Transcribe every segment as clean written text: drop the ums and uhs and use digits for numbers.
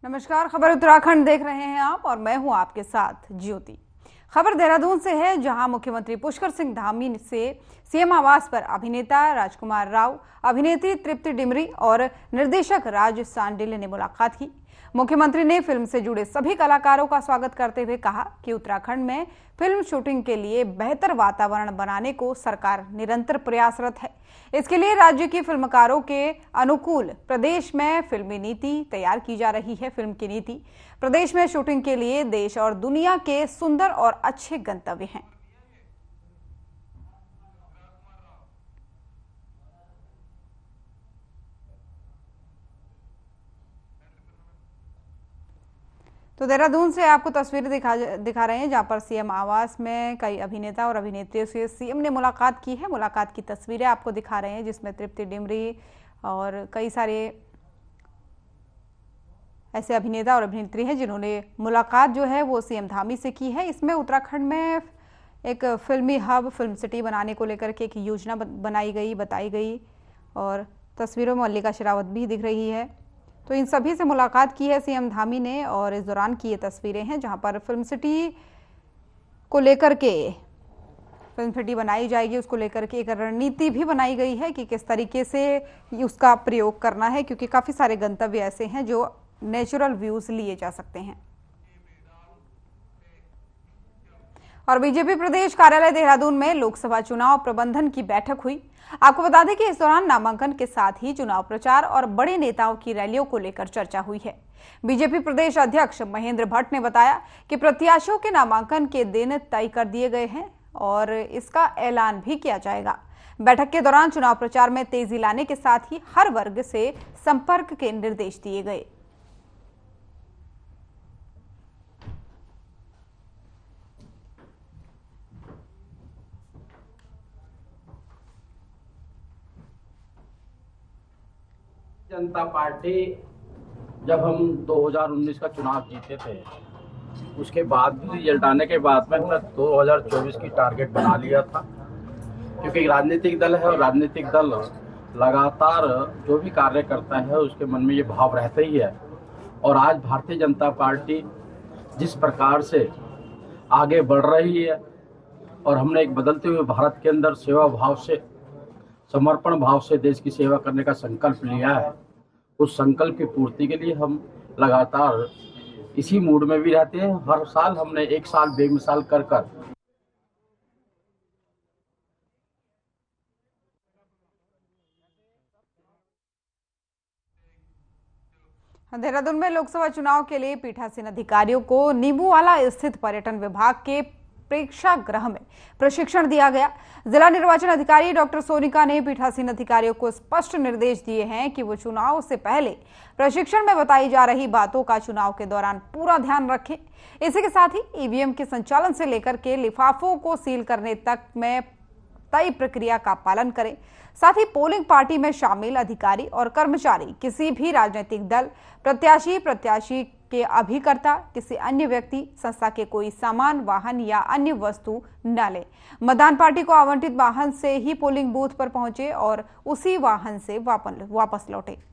नमस्कार, खबर उत्तराखंड देख रहे हैं आप और मैं हूं आपके साथ ज्योति। खबर देहरादून से है, जहां मुख्यमंत्री पुष्कर सिंह धामी से सीएम आवास पर अभिनेता राजकुमार राव, अभिनेत्री तृप्ति डिमरी और निर्देशक राज सांडिल ने मुलाकात की। मुख्यमंत्री ने फिल्म से जुड़े सभी कलाकारों का स्वागत करते हुए कहा कि उत्तराखंड में फिल्म शूटिंग के लिए बेहतर वातावरण बनाने को सरकार निरंतर प्रयासरत है। इसके लिए राज्य की फिल्मकारों के अनुकूल प्रदेश में फिल्मी नीति तैयार की जा रही है। फिल्म की नीति प्रदेश में शूटिंग के लिए देश और दुनिया के सुंदर और अच्छे गंतव्य हैं। तो देहरादून से आपको तस्वीरें दिखा रहे हैं, जहां पर सीएम आवास में कई अभिनेता और अभिनेत्रियों से सीएम ने मुलाकात की है। मुलाकात की तस्वीरें आपको दिखा रहे हैं, जिसमें तृप्ति डिमरी और कई सारे ऐसे अभिनेता और अभिनेत्री हैं जिन्होंने मुलाकात जो है वो सीएम धामी से की है। इसमें उत्तराखंड में एक फिल्मी हब, फिल्म सिटी बनाने को लेकर के एक योजना बताई गई और तस्वीरों में मल्लिका शेरावत भी दिख रही है। तो इन सभी से मुलाकात की है सीएम धामी ने और इस दौरान की ये तस्वीरें हैं, जहां पर फिल्म सिटी को लेकर के फिल्म सिटी बनाई जाएगी, उसको लेकर के एक रणनीति भी बनाई गई है कि किस तरीके से उसका प्रयोग करना है, क्योंकि काफ़ी सारे गंतव्य ऐसे हैं जो नेचुरल व्यूज लिए जा सकते हैं। और बीजेपी प्रदेश कार्यालय देहरादून में लोकसभा चुनाव प्रबंधन की बैठक हुई। आपको बता दें कि इस दौरान नामांकन के साथ ही चुनाव प्रचार और बड़े नेताओं की रैलियों को लेकर चर्चा हुई है। बीजेपी प्रदेश अध्यक्ष महेंद्र भट्ट ने बताया कि प्रत्याशियों के नामांकन के दिन तय कर दिए गए हैं और इसका ऐलान भी किया जाएगा। बैठक के दौरान चुनाव प्रचार में तेजी लाने के साथ ही हर वर्ग से संपर्क के निर्देश दिए गए। जनता पार्टी जब हम 2019 का चुनाव जीते थे, उसके बाद भी रिजल्ट आने के बाद में हमने 2024 की टारगेट बना लिया था, क्योंकि राजनीतिक दल है और राजनीतिक दल लगातार जो भी कार्य करता है उसके मन में ये भाव रहता ही है। और आज भारतीय जनता पार्टी जिस प्रकार से आगे बढ़ रही है और हमने एक बदलते हुए भारत के अंदर सेवा भाव से, समर्पण भाव से देश की सेवा करने का संकल्प लिया है, उस संकल्प की पूर्ति के लिए हम लगातार इसी मूड में भी रहते हैं। हर साल हमने एक साल बेमिसाल कर देहरादून में लोकसभा चुनाव के लिए पीठासीन अधिकारियों को नीबूवाला स्थित पर्यटन विभाग के प्रेक्षागृह में प्रशिक्षण दिया गया। जिला निर्वाचन अधिकारी डॉक्टर सोनिका ने पीठासीन अधिकारियों को स्पष्ट निर्देश दिए हैं कि वो चुनाव से पहले प्रशिक्षण में बताई जा रही बातों का चुनाव के दौरान पूरा ध्यान रखें। इसी के साथ ही ईवीएम के संचालन से लेकर के लिफाफों को सील करने तक में तय प्रक्रिया का पालन करें। साथ ही पोलिंग पार्टी में शामिल अधिकारी और कर्मचारी किसी भी राजनीतिक दल, प्रत्याशी के अभिकर्ता, किसी अन्य व्यक्ति, संस्था के कोई सामान, वाहन या अन्य वस्तु न ले। मतदान पार्टी को आवंटित वाहन से ही पोलिंग बूथ पर पहुंचे और उसी वाहन से वापस लौटे।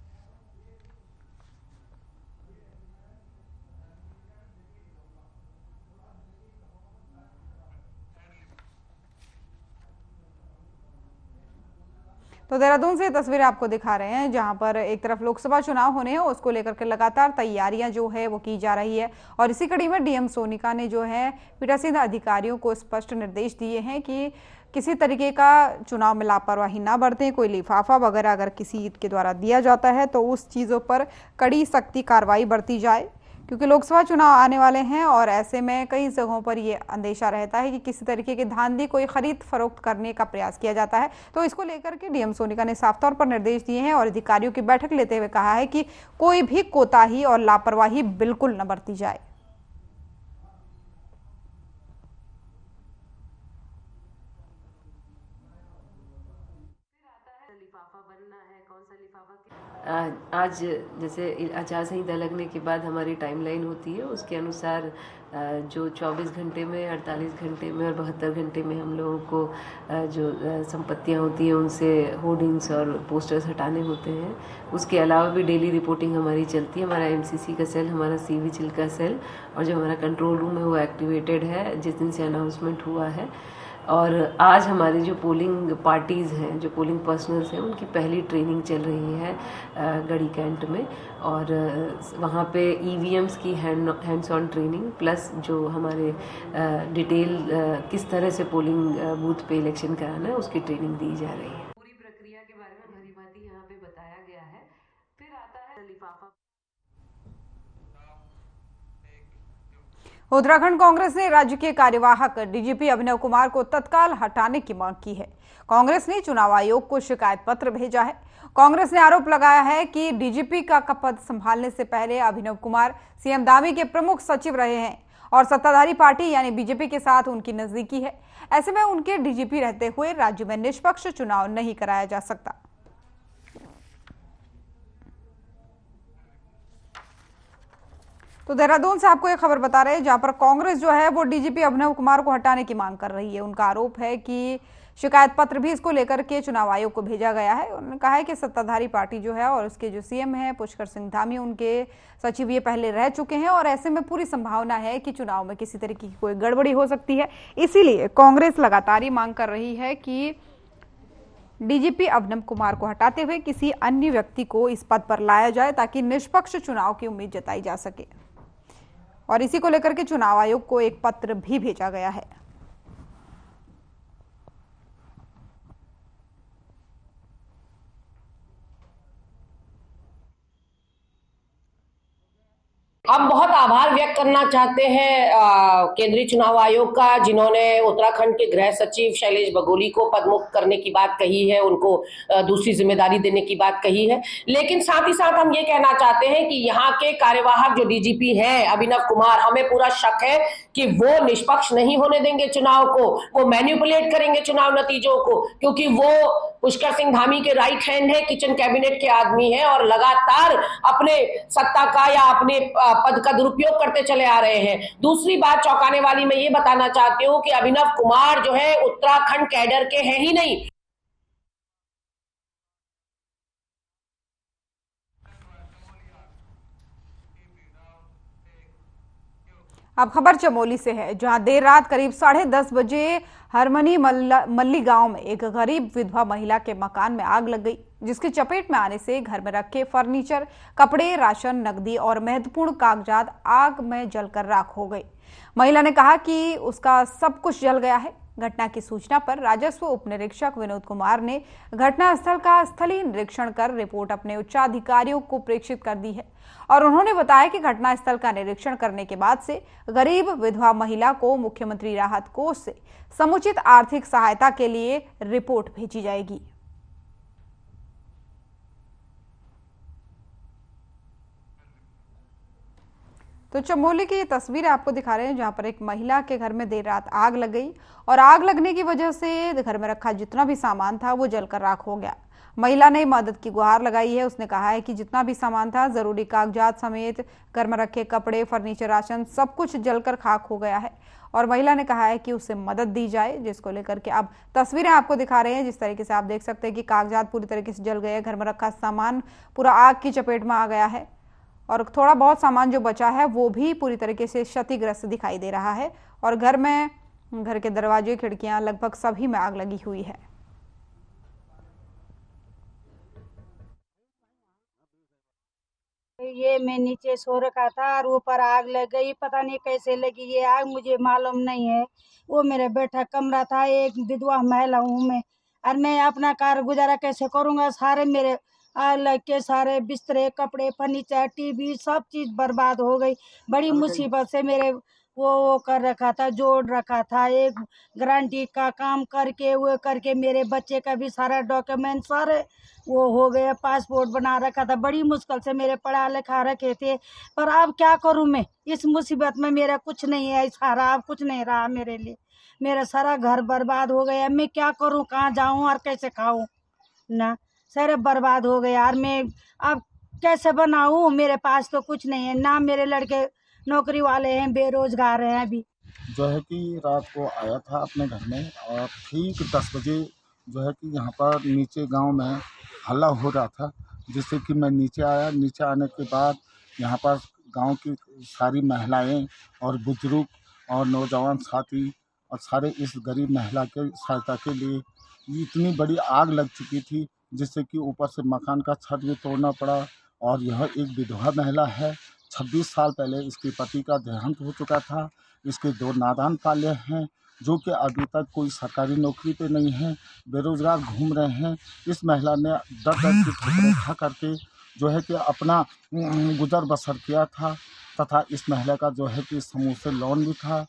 तो देहरादून से तस्वीरें आपको दिखा रहे हैं, जहां पर एक तरफ लोकसभा चुनाव होने हैं, उसको लेकर के लगातार तैयारियां जो है वो की जा रही है। और इसी कड़ी में डीएम सोनिका ने जो है पीठासीन अधिकारियों को स्पष्ट निर्देश दिए हैं कि किसी तरीके का चुनाव में लापरवाही ना बरतें। कोई लिफाफा वगैरह अगर किसी के द्वारा दिया जाता है तो उस चीज़ों पर कड़ी सख्ती कार्रवाई बरती जाए, क्योंकि लोकसभा चुनाव आने वाले हैं और ऐसे में कई जगहों पर ये अंदेशा रहता है कि किसी तरीके की धांधली, कोई खरीद फरोख्त करने का प्रयास किया जाता है। तो इसको लेकर के डीएम सोनिका ने साफ तौर पर निर्देश दिए हैं और अधिकारियों की बैठक लेते हुए कहा है कि कोई भी कोताही और लापरवाही बिल्कुल न बरती जाए। लिफाफा बनना है, कौन सा लिफाफा। आज जैसे आचार संहिता लगने के बाद हमारी टाइमलाइन होती है, उसके अनुसार जो 24 घंटे में, 48 घंटे में और 72 घंटे में हम लोगों को जो संपत्तियां होती हैं उनसे होर्डिंग्स और पोस्टर्स हटाने होते हैं। उसके अलावा भी डेली रिपोर्टिंग हमारी चलती है। हमारा एमसीसी का सेल, हमारा सी विजिल का सेल और जो हमारा कंट्रोल रूम है वो एक्टिवेटेड है जिस दिन से अनाउंसमेंट हुआ है। और आज हमारी जो पोलिंग पार्टीज़ हैं, जो पोलिंग पर्सनल्स हैं, उनकी पहली ट्रेनिंग चल रही है गढ़ी कैंट में। और वहाँ पे ईवीएम्स की हैंड्स ऑन ट्रेनिंग प्लस जो हमारे डिटेल किस तरह से पोलिंग बूथ पे इलेक्शन कराना है उसकी ट्रेनिंग दी जा रही है। पूरी प्रक्रिया के बारे में भली भांति यहाँ पे बताया गया है। फिर आता है लिफाफा। उत्तराखंड कांग्रेस ने राज्य के कार्यवाहक डीजीपी अभिनव कुमार को तत्काल हटाने की मांग की है। कांग्रेस ने चुनाव आयोग को शिकायत पत्र भेजा है। कांग्रेस ने आरोप लगाया है कि डीजीपी का पद संभालने से पहले अभिनव कुमार सीएम धामी के प्रमुख सचिव रहे हैं और सत्ताधारी पार्टी यानी बीजेपी के साथ उनकी नजदीकी है। ऐसे में उनके डीजीपी रहते हुए राज्य में निष्पक्ष चुनाव नहीं कराया जा सकता। तो देहरादून से आपको एक खबर बता रहे हैं जहां पर कांग्रेस जो है वो डीजीपी अभिनव कुमार को हटाने की मांग कर रही है। उनका आरोप है कि शिकायत पत्र भी इसको लेकर के चुनाव आयोग को भेजा गया है। उन्होंने कहा है कि सत्ताधारी पार्टी जो है और उसके जो सीएम है पुष्कर सिंह धामी, उनके सचिव ये पहले रह चुके हैं और ऐसे में पूरी संभावना है कि चुनाव में किसी तरीके की कोई गड़बड़ी हो सकती है। इसीलिए कांग्रेस लगातार ये मांग कर रही है कि डीजीपी अभिनव कुमार को हटाते हुए किसी अन्य व्यक्ति को इस पद पर लाया जाए ताकि निष्पक्ष चुनाव की उम्मीद जताई जा सके। और इसी को लेकर के चुनाव आयोग को एक पत्र भी भेजा गया है। हम बहुत आभार व्यक्त करना चाहते हैं केंद्रीय चुनाव आयोग का, जिन्होंने उत्तराखंड के गृह सचिव शैलेश बगोली को पदमुक्त करने की बात कही है, उनको दूसरी जिम्मेदारी देने की बात कही है। लेकिन साथ ही साथ हम ये कहना चाहते हैं कि यहाँ के कार्यवाहक जो डीजीपी हैं अभिनव कुमार, हमें पूरा शक है कि वो निष्पक्ष नहीं होने देंगे चुनाव को, वो मैनिपुलेट करेंगे चुनाव नतीजों को, क्योंकि वो पुष्कर सिंह धामी के राइट हैंड है, किचन कैबिनेट के आदमी है और लगातार अपने सत्ता का या अपने पद का दुरुपयोग करते चले आ रहे हैं। दूसरी बात चौंकाने वाली मैं ये बताना चाहती हूँ कि अभिनव कुमार जो है उत्तराखंड कैडर के हैं ही नहीं। अब खबर चमोली से है जहां देर रात करीब 10:30 बजे हरमनी मल्ली गांव में एक गरीब विधवा महिला के मकान में आग लग गई, जिसकी चपेट में आने से घर में रखे फर्नीचर, कपड़े, राशन, नकदी और महत्वपूर्ण कागजात आग में जलकर राख हो गए। महिला ने कहा कि उसका सब कुछ जल गया है। घटना की सूचना पर राजस्व उप निरीक्षक विनोद कुमार ने घटनास्थल का स्थलीय निरीक्षण कर रिपोर्ट अपने उच्चाधिकारियों को प्रेषित कर दी है और उन्होंने बताया कि घटनास्थल का निरीक्षण करने के बाद से गरीब विधवा महिला को मुख्यमंत्री राहत कोष से समुचित आर्थिक सहायता के लिए रिपोर्ट भेजी जाएगी। तो चमोली की ये तस्वीर आपको दिखा रहे हैं जहां पर एक महिला के घर में देर रात आग लग गई और आग लगने की वजह से घर में रखा जितना भी सामान था वो जलकर राख हो गया। महिला ने मदद की गुहार लगाई है। उसने कहा है कि जितना भी सामान था, जरूरी कागजात समेत घर में रखे कपड़े, फर्नीचर, राशन सब कुछ जलकर खाक हो गया है और महिला ने कहा है कि उसे मदद दी जाए, जिसको लेकर के अब तस्वीरें आपको दिखा रहे हैं। जिस तरीके से आप देख सकते हैं कि कागजात पूरी तरीके से जल गए, घर में रखा सामान पूरा आग की चपेट में आ गया है और थोड़ा बहुत सामान जो बचा है वो भी पूरी तरीके से क्षतिग्रस्त दिखाई दे रहा है और घर के दरवाजे, खिड़कियां लगभग सभी में आग लगी हुई है। ये मैं नीचे सो रखा था और ऊपर आग लग गई, पता नहीं कैसे लगी ये आग, मुझे मालूम नहीं है। वो मेरा बैठा कमरा था, एक विधवा महिला हूँ मैं और मैं अपना कार गुजारा कैसे करूँगा। सारे मेरे आग लग के सारे बिस्तरे, कपड़े, फर्नीचर, टीवी सब चीज बर्बाद हो गई। बड़ी मुसीबत से मेरे वो कर रखा था, जोड़ रखा था, एक गारंटी का काम करके वो करके मेरे बच्चे का भी सारा डॉक्यूमेंट सारे वो हो गया, पासपोर्ट बना रखा था। बड़ी मुश्किल से मेरे पढ़ा लिखा रखे थे, पर अब क्या करूं मैं इस मुसीबत में, मेरा कुछ नहीं है, सारा अब कुछ नहीं रहा मेरे लिए। मेरा सारा घर बर्बाद हो गया, मैं क्या करूं, कहाँ जाऊं और कैसे खाऊं ना। सारे बर्बाद हो गया। और मैं अब कैसे बनाऊं, मेरे पास तो कुछ नहीं है, ना मेरे लड़के नौकरी वाले हैं, बेरोजगार हैं अभी। जो है कि रात को आया था अपने घर में और ठीक 10 बजे जो है कि यहाँ पर नीचे गांव में हल्ला हो रहा था, जिससे कि मैं नीचे आया। नीचे आने के बाद यहाँ पर गांव की सारी महिलाएं और बुजुर्ग और नौजवान साथी और सारे इस गरीब महिला के सहायता के लिए इतनी बड़ी आग लग चुकी थी, जिससे कि ऊपर से मकान का छत भी तोड़ना पड़ा। और यह एक विधवा महिला है। 26 साल पहले इसके पति का देहांत हो चुका था। इसके 2 नादान पाले हैं, जो कि अभी तक कोई सरकारी नौकरी पे नहीं है, बेरोजगार घूम रहे हैं। इस महिला ने दर दर की ठोकरें खा करके जो है कि अपना गुजर बसर किया था, तथा इस महिला का जो है कि समूह से लोन भी था।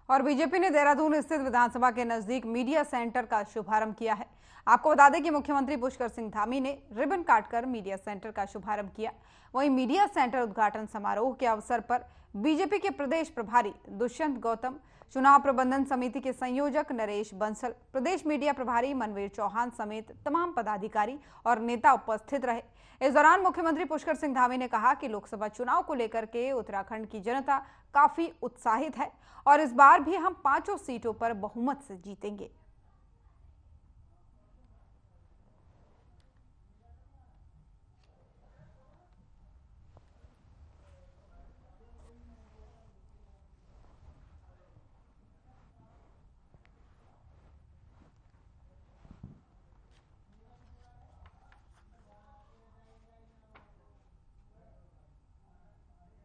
और बीजेपी ने देहरादून स्थित विधानसभा के नजदीक मीडिया सेंटर का शुभारंभ किया है। आपको बता दें कि मुख्यमंत्री पुष्कर सिंह धामी ने रिबन काटकर मीडिया सेंटर का शुभारंभ किया। वहीं मीडिया सेंटर उद्घाटन समारोह के अवसर पर बीजेपी के प्रदेश प्रभारी दुष्यंत गौतम, चुनाव प्रबंधन समिति के संयोजक नरेश बंसल, प्रदेश मीडिया प्रभारी मनवीर चौहान समेत तमाम पदाधिकारी और नेता उपस्थित रहे। इस दौरान मुख्यमंत्री पुष्कर सिंह धामी ने कहा कि लोकसभा चुनाव को लेकर के उत्तराखंड की जनता काफी उत्साहित है और इस बार भी हम 5 सीटों पर बहुमत से जीतेंगे।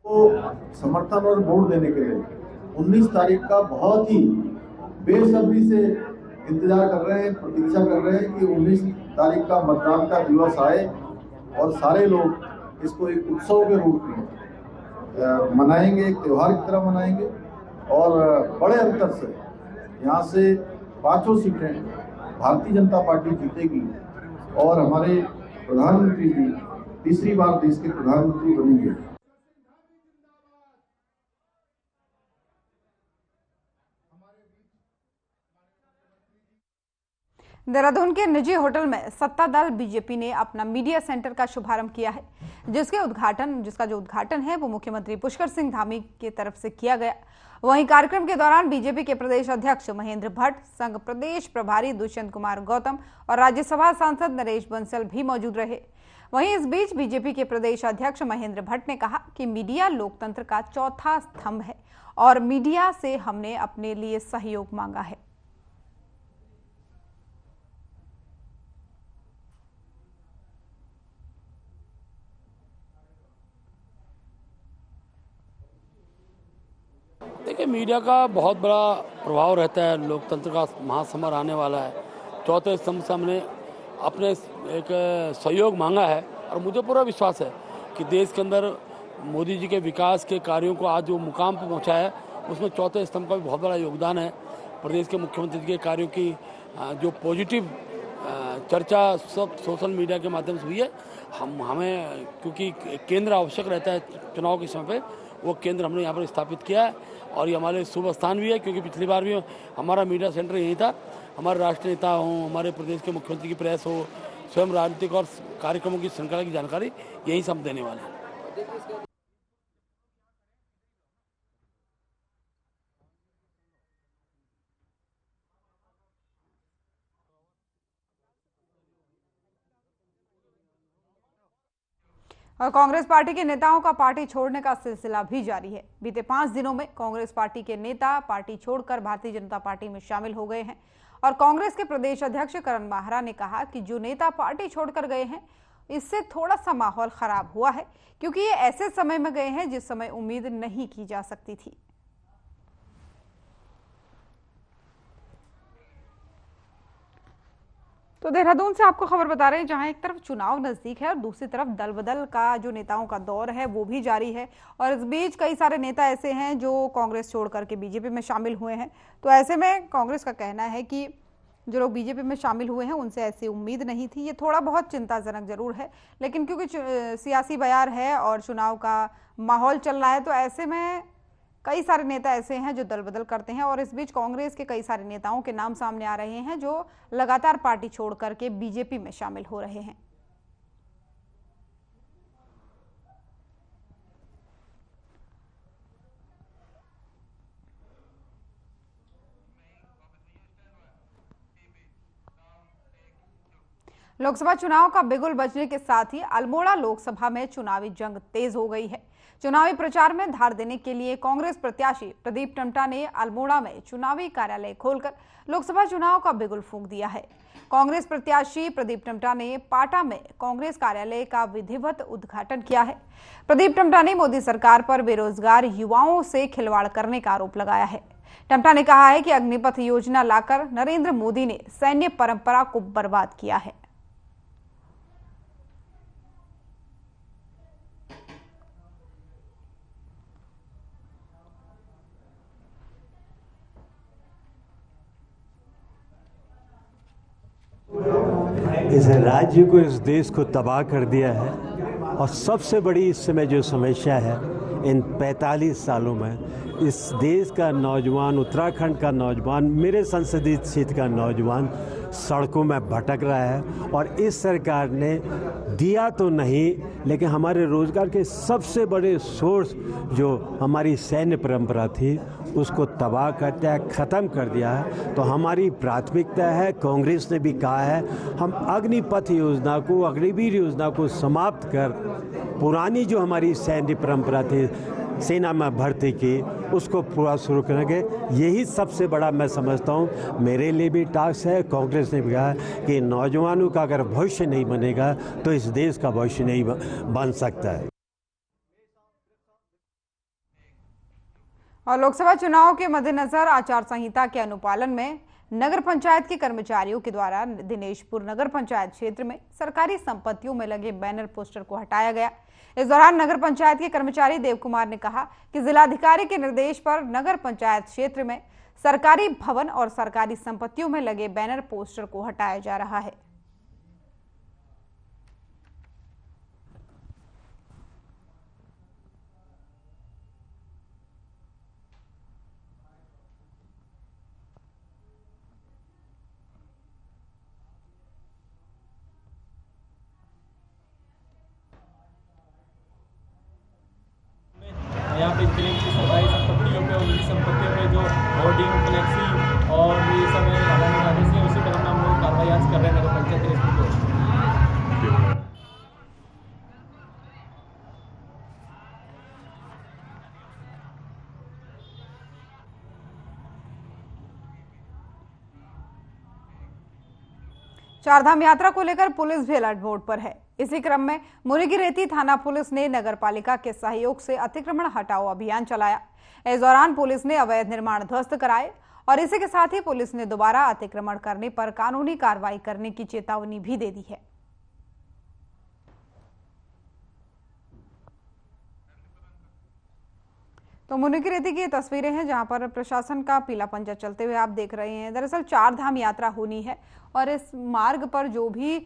को समर्थन और वोट देने के लिए 19 तारीख का बहुत ही बेसब्री से इंतजार कर रहे हैं, प्रतीक्षा कर रहे हैं कि 19 तारीख का मतदान का दिवस आए और सारे लोग इसको एक उत्सव के रूप में मनाएंगे, एक त्यौहार की तरह मनाएंगे और बड़े अंतर से यहाँ से 5 सीटें भारतीय जनता पार्टी जीतेगी और हमारे प्रधानमंत्री जी तीसरी बार देश के प्रधानमंत्री बनेंगे। देहरादून के निजी होटल में सत्ता दल बीजेपी ने अपना मीडिया सेंटर का शुभारंभ किया है, जिसका जो उद्घाटन है वो मुख्यमंत्री पुष्कर सिंह धामी की तरफ से किया गया। वहीं कार्यक्रम के दौरान बीजेपी के प्रदेश अध्यक्ष महेंद्र भट्ट, संघ प्रदेश प्रभारी दुष्यंत कुमार गौतम और राज्यसभा सांसद नरेश बंसल भी मौजूद रहे। वहीं इस बीच बीजेपी के प्रदेश अध्यक्ष महेंद्र भट्ट ने कहा कि मीडिया लोकतंत्र का चौथा स्तंभ है और मीडिया से हमने अपने लिए सहयोग मांगा है। देखिए, मीडिया का बहुत बड़ा प्रभाव रहता है। लोकतंत्र का महासमर आने वाला है। चौथे स्तंभ से हमने अपने एक सहयोग मांगा है और मुझे पूरा विश्वास है कि देश के अंदर मोदी जी के विकास के कार्यों को आज जो मुकाम पर पहुंचा है उसमें चौथे स्तंभ का भी बहुत बड़ा योगदान है। प्रदेश के मुख्यमंत्री जी के कार्यों की जो पॉजिटिव चर्चा सब सोशल मीडिया के माध्यम से हुई है। हमें क्योंकि केंद्र आवश्यक रहता है चुनाव के समय पे, वो केंद्र हमने यहाँ पर स्थापित किया है और ये हमारे शुभ स्थान भी है, क्योंकि पिछली बार भी हमारा मीडिया सेंटर यही था। हमारे राष्ट्रीय नेता हों, हमारे प्रदेश के मुख्यमंत्री की प्रेस हो, स्वयं राजनीतिक और कार्यक्रमों की श्रृंखला की जानकारी यही सब देने वाले हैं। और कांग्रेस पार्टी के नेताओं का पार्टी छोड़ने का सिलसिला भी जारी है। बीते 5 दिनों में कांग्रेस पार्टी के नेता पार्टी छोड़कर भारतीय जनता पार्टी में शामिल हो गए हैं और कांग्रेस के प्रदेश अध्यक्ष करण माहरा ने कहा कि जो नेता पार्टी छोड़कर गए हैं इससे थोड़ा सा माहौल खराब हुआ है, क्योंकि ये ऐसे समय में गए हैं जिस समय उम्मीद नहीं की जा सकती थी। तो देहरादून से आपको खबर बता रहे हैं, जहां एक तरफ चुनाव नजदीक है और दूसरी तरफ दल बदल का जो नेताओं का दौर है वो भी जारी है और इस बीच कई सारे नेता ऐसे हैं जो कांग्रेस छोड़ करके बीजेपी में शामिल हुए हैं। तो ऐसे में कांग्रेस का कहना है कि जो लोग बीजेपी में शामिल हुए हैं उनसे ऐसी उम्मीद नहीं थी। ये थोड़ा बहुत चिंताजनक जरूर है, लेकिन क्योंकि सियासी बयार है और चुनाव का माहौल चल रहा है तो ऐसे में कई सारे नेता ऐसे हैं जो दल बदल करते हैं और इस बीच कांग्रेस के कई सारे नेताओं के नाम सामने आ रहे हैं जो लगातार पार्टी छोड़ करके बीजेपी में शामिल हो रहे हैं। लोकसभा चुनाव का बिगुल बजने के साथ ही अल्मोड़ा लोकसभा में चुनावी जंग तेज हो गई है। चुनावी प्रचार में धार देने के लिए कांग्रेस प्रत्याशी प्रदीप टम्टा ने अल्मोड़ा में चुनावी कार्यालय खोलकर लोकसभा चुनाव का बिगुल फूंक दिया है। कांग्रेस प्रत्याशी प्रदीप टम्टा ने पाटा में कांग्रेस कार्यालय का विधिवत उद्घाटन किया है। प्रदीप टम्टा ने मोदी सरकार पर बेरोजगार युवाओं से खिलवाड़ करने का आरोप लगाया है। टम्टा ने कहा है कि अग्निपथ योजना लाकर नरेंद्र मोदी ने सैन्य परंपरा को बर्बाद किया है। इस राज्य को, इस देश को तबाह कर दिया है। और सबसे बड़ी इस समय जो समस्या है, इन 45 सालों में इस देश का नौजवान, उत्तराखंड का नौजवान, मेरे संसदीय क्षेत्र का नौजवान सड़कों में भटक रहा है। और इस सरकार ने दिया तो नहीं, लेकिन हमारे रोजगार के सबसे बड़े सोर्स जो हमारी सैन्य परंपरा थी उसको तबाह करता है, ख़त्म कर दिया है। तो हमारी प्राथमिकता है, कांग्रेस ने भी कहा है, हम अग्निपथ योजना को, अग्निवीर योजना को समाप्त कर पुरानी जो हमारी सैन्य परंपरा थी सेना में भर्ती की, उसको पूरा शुरू करेंगे। यही सबसे बड़ा मैं समझता हूँ मेरे लिए भी टास्क है। कांग्रेस ने भी कहा कि नौजवानों का अगर भविष्य नहीं बनेगा तो इस देश का भविष्य नहीं बन सकता है। और लोकसभा चुनाव के मद्देनजर आचार संहिता के अनुपालन में नगर पंचायत के कर्मचारियों के द्वारा दिनेशपुर नगर पंचायत क्षेत्र में सरकारी संपत्तियों में लगे बैनर पोस्टर को हटाया गया। इस दौरान नगर पंचायत के कर्मचारी देव कुमार ने कहा कि जिलाधिकारी के निर्देश पर नगर पंचायत क्षेत्र में सरकारी भवन और सरकारी संपत्तियों में लगे बैनर पोस्टर को हटाया जा रहा है। यहाँ पे जितने भी सरकारी संपत्तियों पे, उनकी संपत्तियों पे जो होर्डिंग, फ्लेक्सी और ये सब है हटाने जाने से, उसी तरह हम लोग कार्रवाई आज कर रहे हैं नगर पंचायत दिनेशपुर को। चारधाम यात्रा को लेकर पुलिस भी अलर्ट मोड पर है। इसी क्रम में मुनिकीरेती थाना पुलिस ने नगरपालिका के सहयोग से अतिक्रमण हटाओ अभियान चलाया। इस दौरान पुलिस ने अवैध निर्माण ध्वस्त कराए और इसी के साथ ही पुलिस ने दोबारा अतिक्रमण करने पर कानूनी कार्रवाई करने की चेतावनी भी दे दी है। तो मुनिकीरेती की ये तस्वीरें हैं जहां पर प्रशासन का पीला पंजा चलते हुए आप देख रहे हैं। दरअसल चारधाम यात्रा होनी है और इस मार्ग पर जो भी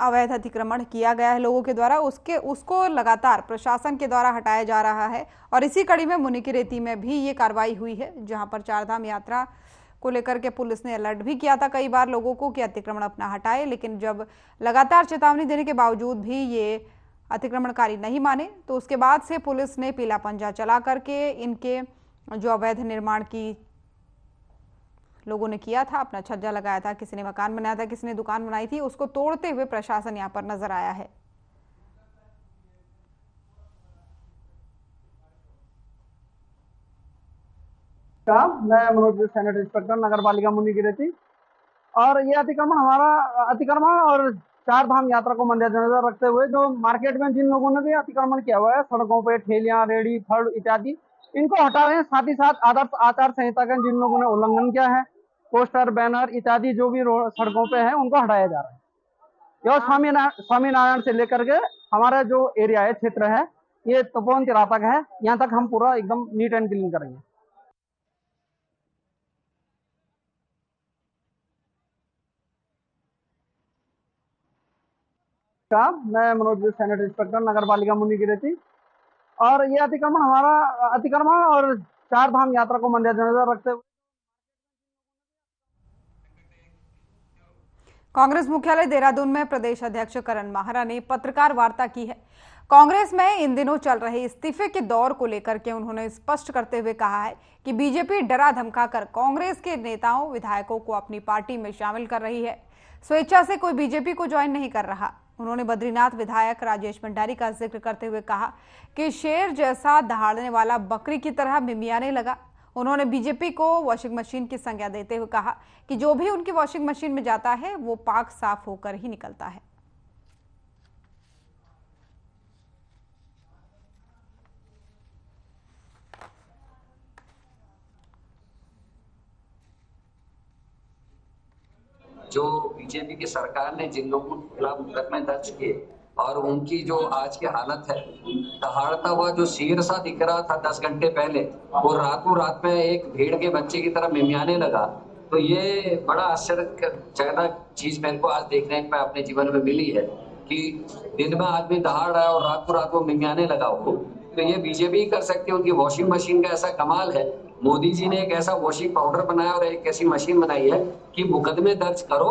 अवैध अतिक्रमण किया गया है लोगों के द्वारा उसको लगातार प्रशासन के द्वारा हटाया जा रहा है। और इसी कड़ी में मुनिकीरेती में भी ये कार्रवाई हुई है जहां पर चारधाम यात्रा को लेकर के पुलिस ने अलर्ट भी किया था कई बार लोगों को कि अतिक्रमण अपना हटाए, लेकिन जब लगातार चेतावनी देने के बावजूद भी ये अतिक्रमणकारी नहीं माने तो उसके बाद से पुलिस ने पीला पंजा चला करके इनके जो अवैध निर्माण की लोगों ने किया था, अपना छज्जा लगाया था, किसी ने मकान बनाया था, किसी ने दुकान बनाई थी, उसको तोड़ते हुए प्रशासन यहां पर नजर आया है। मैं मनोज सैनिटरी इंस्पेक्टर नगर पालिका मुनिकीरेती। और ये अतिक्रमण और चारधाम यात्रा को मद्देनजर रखते हुए जो मार्केट में जिन लोगों ने भी अतिक्रमण किया हुआ है, सड़कों पे ठेलियां, रेडी, फल इत्यादि, इनको हटा रहे हैं। साथ ही साथ आदर्श आचार संहिता का जिन लोगों ने उल्लंघन किया है, पोस्टर, बैनर इत्यादि जो भी सड़कों पे है उनको हटाया जा रहा है। और स्वामीनारायण से लेकर के हमारा जो एरिया है, क्षेत्र है, ये तपोवन तिराहा तक है। यहाँ तक हम पूरा एकदम नीट एंड क्लीन करेंगे। मैं मनोज सैनिटरी इंस्पेक्टर नगर पालिका मुनिकीरेती। और ये अतिक्रमण और 4 धाम यात्रा को मद्देनजर रखते हुए कांग्रेस मुख्यालय देहरादून में प्रदेश अध्यक्ष करण माहरा ने पत्रकार वार्ता की है। कांग्रेस में इन दिनों चल रहे इस्तीफे के दौर को लेकर के उन्होंने स्पष्ट करते हुए कहा है कि बीजेपी डरा धमकाकर कांग्रेस के नेताओं विधायकों को अपनी पार्टी में शामिल कर रही है। स्वेच्छा से कोई बीजेपी को ज्वाइन नहीं कर रहा। उन्होंने बद्रीनाथ विधायक राजेश भंडारी का जिक्र करते हुए कहा कि शेर जैसा दहाड़ने वाला बकरी की तरह मिमियाने लगा। उन्होंने बीजेपी को वॉशिंग मशीन की संज्ञा देते हुए कहा कि जो भी उनकी वॉशिंग मशीन में जाता है वो पाक साफ होकर ही निकलता है। जो बीजेपी की सरकार ने जिन लोगों के खिलाफ मुकदमे दर्ज किए और उनकी जो आज की हालत है, दहाड़ता हुआ जो शेर सा दिख रहा था 10 घंटे पहले, वो रातों रात में एक भेड़ के बच्चे की तरह मिमियाने लगा। तो ये बड़ा आश्चर्यजनक चीज मेरे को आज देखने में अपने जीवन में मिली है कि दिन में आदमी दहाड़ रहा है और रातों रात वो मिमियाने लगा हो। तो ये बीजेपी कर सकती है। उनकी वॉशिंग मशीन का ऐसा कमाल है, मोदी जी ने एक ऐसा वॉशिंग पाउडर बनाया और एक ऐसी मशीन बनाई है कि मुकदमे दर्ज करो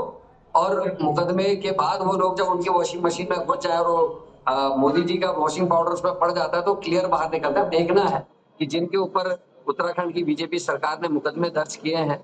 और मुकदमे के बाद वो लोग जब उनकी वॉशिंग मशीन में घुस जाए और मोदी जी का वॉशिंग पाउडर उसमें पड़ जाता है तो क्लियर बाहर निकलता है। देखना है कि जिनके ऊपर उत्तराखंड की बीजेपी सरकार ने मुकदमे दर्ज किए हैं।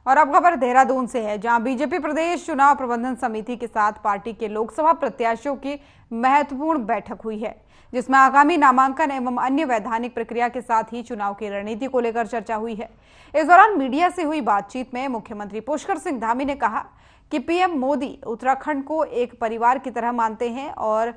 और अब खबर देहरादून से है, जहां बीजेपी प्रदेश चुनाव प्रबंधन समिति के साथ पार्टी के लोकसभा प्रत्याशियों की महत्वपूर्ण बैठक हुई है, जिसमें आगामी नामांकन एवं अन्य वैधानिक प्रक्रिया के साथ ही चुनाव की रणनीति को लेकर चर्चा हुई है। इस दौरान मीडिया से हुई बातचीत में मुख्यमंत्री पुष्कर सिंह धामी ने कहा कि पीएम मोदी उत्तराखंड को एक परिवार की तरह मानते हैं और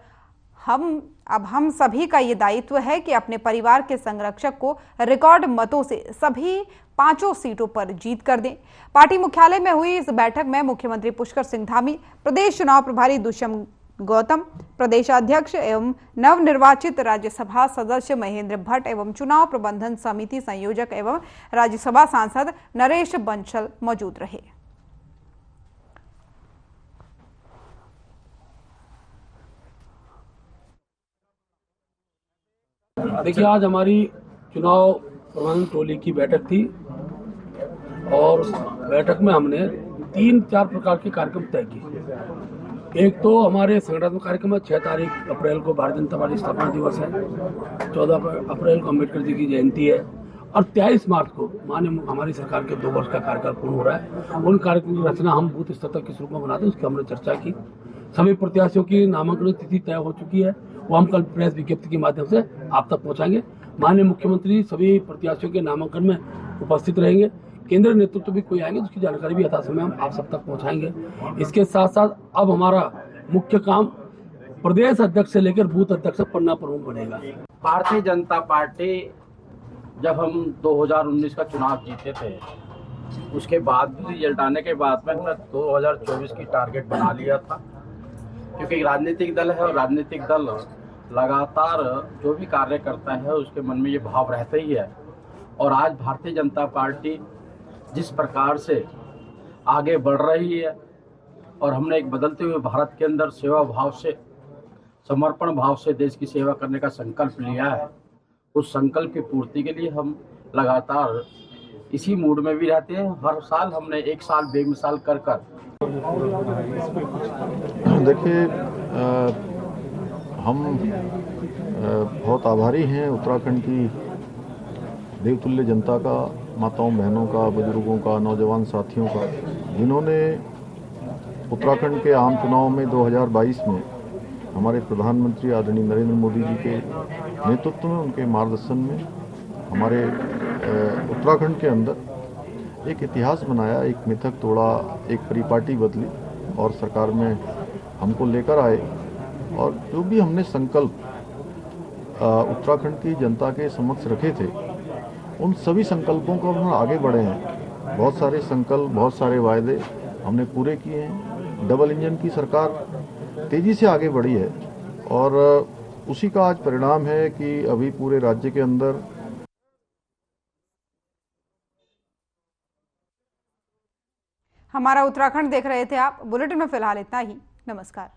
हम सभी का ये दायित्व है कि अपने परिवार के संरक्षक को रिकॉर्ड मतों से सभी 5 सीटों पर जीत कर दें। पार्टी मुख्यालय में हुई इस बैठक में मुख्यमंत्री पुष्कर सिंह धामी, प्रदेश चुनाव प्रभारी दुष्यंत गौतम, प्रदेशाध्यक्ष एवं नवनिर्वाचित राज्यसभा सदस्य महेंद्र भट्ट एवं चुनाव प्रबंधन समिति संयोजक एवं राज्यसभा सांसद नरेश बंसल मौजूद रहे। देखिए, आज हमारी चुनाव प्रबंधन टोली की बैठक थी और बैठक में हमने 3-4 प्रकार के कार्यक्रम तय किए। एक तो हमारे संगठनात्मक कार्यक्रम है, 6 अप्रैल को भारतीय जनता पार्टी स्थापना दिवस है, 14 अप्रैल को अम्बेडकर जी की जयंती है और 23 मार्च को माननीय हमारी सरकार के 2 वर्ष का कार्यकाल पूर्ण हो रहा है। उन कार्यक्रम की रचना हम बूथ स्तर तक किस रूप में बनाते हैं उसकी हमने चर्चा की। सभी प्रत्याशियों की नामांकन तिथि तय हो चुकी है, वो हम कल प्रेस विज्ञप्ति के माध्यम से आप तक पहुंचाएंगे। माननीय मुख्यमंत्री सभी प्रत्याशियों के नामांकन में उपस्थित रहेंगे। केंद्रीय नेतृत्व भी कोई आएंगे, उसकी जानकारी भी यथासमय हम आप सब तक पहुंचाएंगे। इसके साथ साथ अब हमारा मुख्य काम प्रदेश अध्यक्ष से लेकर बूथ अध्यक्ष पन्ना प्रमुख बनेगा। भारतीय जनता पार्टी जब हम 2019 का चुनाव जीते थे, उसके बाद भी रिजल्ट आने के बाद में 2024 की टारगेट बना लिया था, क्योंकि राजनीतिक दल है और राजनीतिक दल लगातार जो भी कार्य करता है उसके मन में ये भाव रहता ही है। और आज भारतीय जनता पार्टी जिस प्रकार से आगे बढ़ रही है और हमने एक बदलते हुए भारत के अंदर सेवा भाव से, समर्पण भाव से देश की सेवा करने का संकल्प लिया है, उस संकल्प की पूर्ति के लिए हम लगातार इसी मूड में भी रहते हैं। हर साल हमने एक साल बेमिसाल कर देखिए, हम बहुत आभारी हैं उत्तराखंड की देवतुल्य जनता का, माताओं बहनों का, बुजुर्गों का, नौजवान साथियों का, जिन्होंने उत्तराखंड के आम चुनाव में 2022 में हमारे प्रधानमंत्री आदरणीय नरेंद्र मोदी जी के नेतृत्व में, उनके मार्गदर्शन में हमारे उत्तराखंड के अंदर एक इतिहास बनाया, एक मिथक तोड़ा, एक परिपाटी बदली और सरकार में हमको लेकर आए। और जो भी हमने संकल्प उत्तराखंड की जनता के समक्ष रखे थे, उन सभी संकल्पों को हम आगे बढ़े हैं। बहुत सारे संकल्प, बहुत सारे वायदे हमने पूरे किए हैं। डबल इंजन की सरकार तेज़ी से आगे बढ़ी है और उसी का आज परिणाम है कि अभी पूरे राज्य के अंदर हमारा उत्तराखंड देख रहे थे आप। बुलेटिन में फिलहाल इतना ही। नमस्कार।